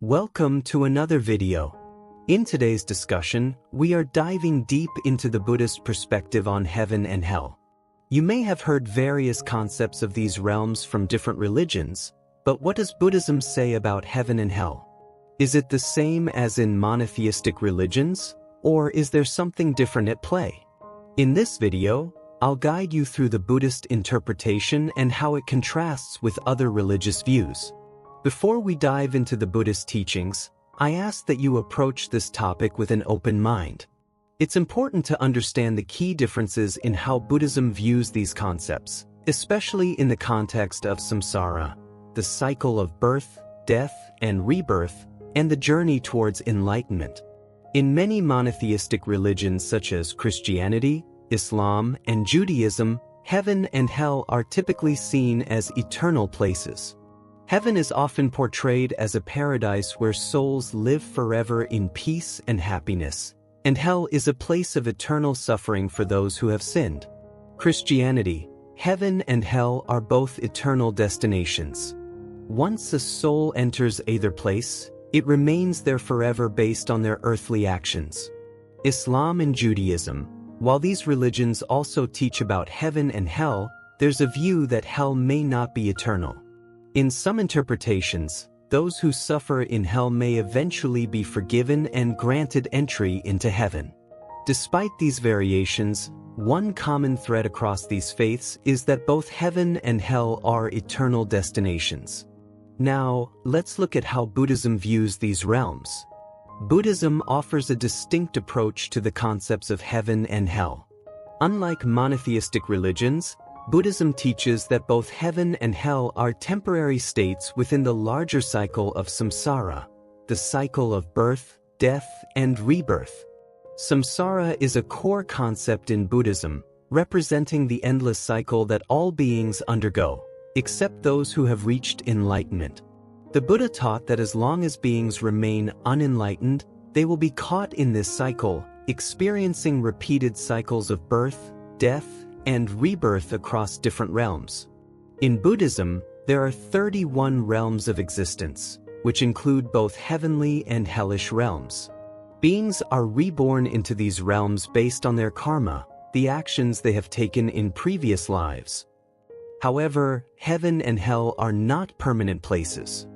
Welcome to another video. In today's discussion, we are diving deep into the Buddhist perspective on heaven and hell. You may have heard various concepts of these realms from different religions, but what does Buddhism say about heaven and hell? Is it the same as in monotheistic religions, or is there something different at play? In this video, I'll guide you through the Buddhist interpretation and how it contrasts with other religious views. Before we dive into the Buddhist teachings, I ask that you approach this topic with an open mind. It's important to understand the key differences in how Buddhism views these concepts, especially in the context of samsara, the cycle of birth, death, and rebirth, and the journey towards enlightenment. In many monotheistic religions such as Christianity, Islam, and Judaism, heaven and hell are typically seen as eternal places. Heaven is often portrayed as a paradise where souls live forever in peace and happiness, and hell is a place of eternal suffering for those who have sinned. Christianity, heaven and hell are both eternal destinations. Once a soul enters either place, it remains there forever based on their earthly actions. Islam and Judaism, while these religions also teach about heaven and hell, there's a view that hell may not be eternal. In some interpretations, those who suffer in hell may eventually be forgiven and granted entry into heaven. Despite these variations, one common thread across these faiths is that both heaven and hell are eternal destinations. Now, let's look at how Buddhism views these realms. Buddhism offers a distinct approach to the concepts of heaven and hell. Unlike monotheistic religions, Buddhism teaches that both heaven and hell are temporary states within the larger cycle of samsara, the cycle of birth, death, and rebirth. Samsara is a core concept in Buddhism, representing the endless cycle that all beings undergo, except those who have reached enlightenment. The Buddha taught that as long as beings remain unenlightened, they will be caught in this cycle, experiencing repeated cycles of birth, death, and rebirth across different realms. In Buddhism, there are 31 realms of existence, which include both heavenly and hellish realms. Beings are reborn into these realms based on their karma, the actions they have taken in previous lives. However, heaven and hell are not permanent places.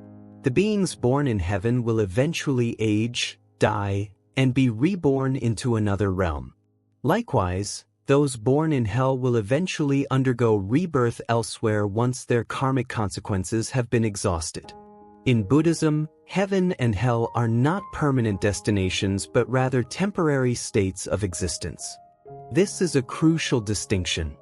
The beings born in heaven will eventually age, die, and be reborn into another realm. Likewise, those born in hell will eventually undergo rebirth elsewhere once their karmic consequences have been exhausted. In Buddhism, heaven and hell are not permanent destinations but rather temporary states of existence. This is a crucial distinction.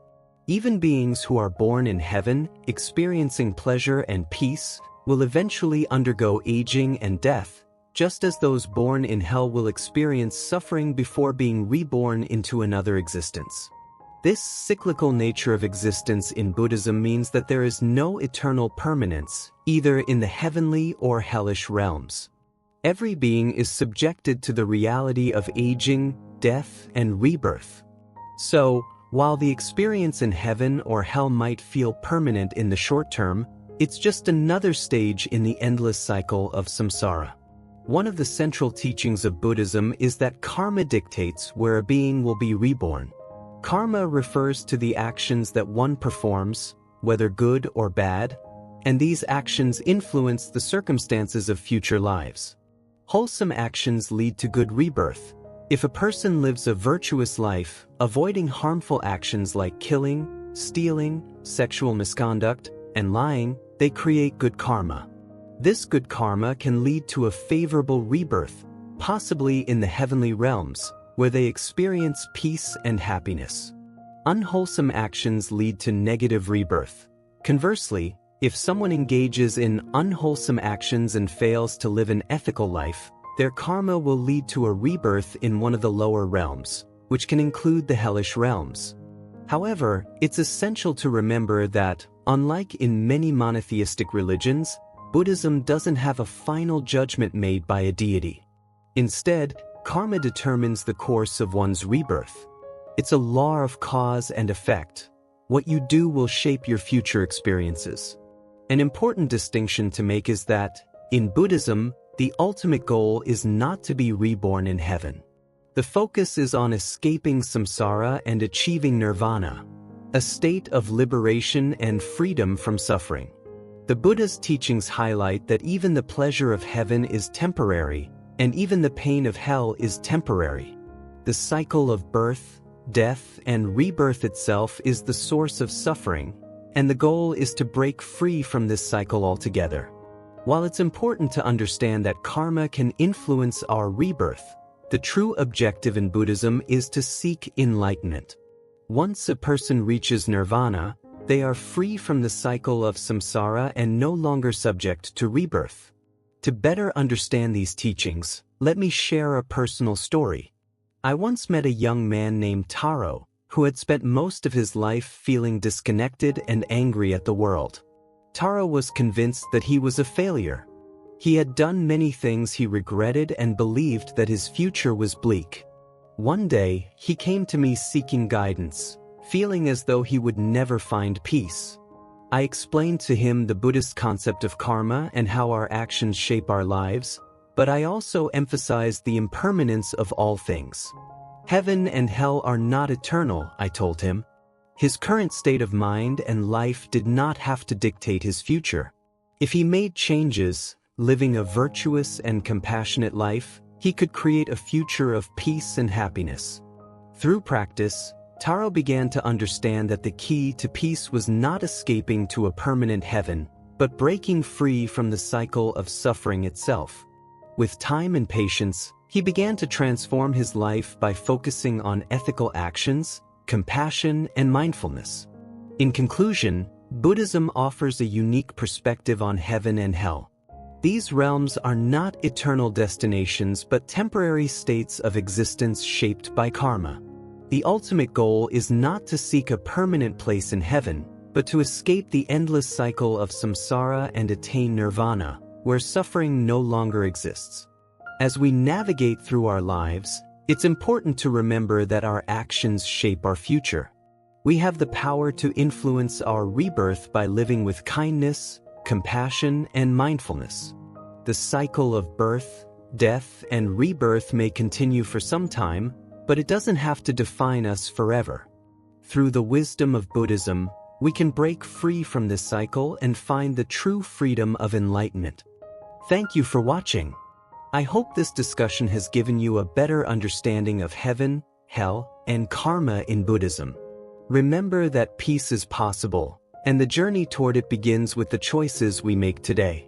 Even beings who are born in heaven, experiencing pleasure and peace, will eventually undergo aging and death, just as those born in hell will experience suffering before being reborn into another existence. This cyclical nature of existence in Buddhism means that there is no eternal permanence, either in the heavenly or hellish realms. Every being is subjected to the reality of aging, death, and rebirth. So, while the experience in heaven or hell might feel permanent in the short term, it's just another stage in the endless cycle of samsara. One of the central teachings of Buddhism is that karma dictates where a being will be reborn. Karma refers to the actions that one performs, whether good or bad, and these actions influence the circumstances of future lives. Wholesome actions lead to good rebirth. If a person lives a virtuous life, avoiding harmful actions like killing, stealing, sexual misconduct, and lying, they create good karma. This good karma can lead to a favorable rebirth, possibly in the heavenly realms, where they experience peace and happiness. Unwholesome actions lead to negative rebirth. Conversely, if someone engages in unwholesome actions and fails to live an ethical life, their karma will lead to a rebirth in one of the lower realms, which can include the hellish realms. However, it's essential to remember that, unlike in many monotheistic religions, Buddhism doesn't have a final judgment made by a deity. Instead, karma determines the course of one's rebirth. It's a law of cause and effect. What you do will shape your future experiences. An important distinction to make is that, in Buddhism, The ultimate goal is not to be reborn in heaven. The focus is on escaping samsara and achieving nirvana, a state of liberation and freedom from suffering. The Buddha's teachings highlight that even the pleasure of heaven is temporary, and even the pain of hell is temporary. The cycle of birth, death, and rebirth itself is the source of suffering, and the goal is to break free from this cycle altogether. While it's important to understand that karma can influence our rebirth, the true objective in Buddhism is to seek enlightenment. Once a person reaches nirvana, they are free from the cycle of samsara and no longer subject to rebirth. To better understand these teachings, let me share a personal story. I once met a young man named Taro, who had spent most of his life feeling disconnected and angry at the world. Taro was convinced that he was a failure. He had done many things he regretted and believed that his future was bleak. One day, he came to me seeking guidance, feeling as though he would never find peace. I explained to him the Buddhist concept of karma and how our actions shape our lives, but I also emphasized the impermanence of all things. Heaven and hell are not eternal, I told him. His current state of mind and life did not have to dictate his future. If he made changes, living a virtuous and compassionate life, he could create a future of peace and happiness. Through practice, Taro began to understand that the key to peace was not escaping to a permanent heaven, but breaking free from the cycle of suffering itself. With time and patience, he began to transform his life by focusing on ethical actions, compassion, and mindfulness. In conclusion, Buddhism offers a unique perspective on heaven and hell. These realms are not eternal destinations but temporary states of existence shaped by karma. The ultimate goal is not to seek a permanent place in heaven, but to escape the endless cycle of samsara and attain nirvana, where suffering no longer exists. As we navigate through our lives, it's important to remember that our actions shape our future. We have the power to influence our rebirth by living with kindness, compassion, and mindfulness. The cycle of birth, death, and rebirth may continue for some time, but it doesn't have to define us forever. Through the wisdom of Buddhism, we can break free from this cycle and find the true freedom of enlightenment. Thank you for watching. I hope this discussion has given you a better understanding of heaven, hell, and karma in Buddhism. Remember that peace is possible, and the journey toward it begins with the choices we make today.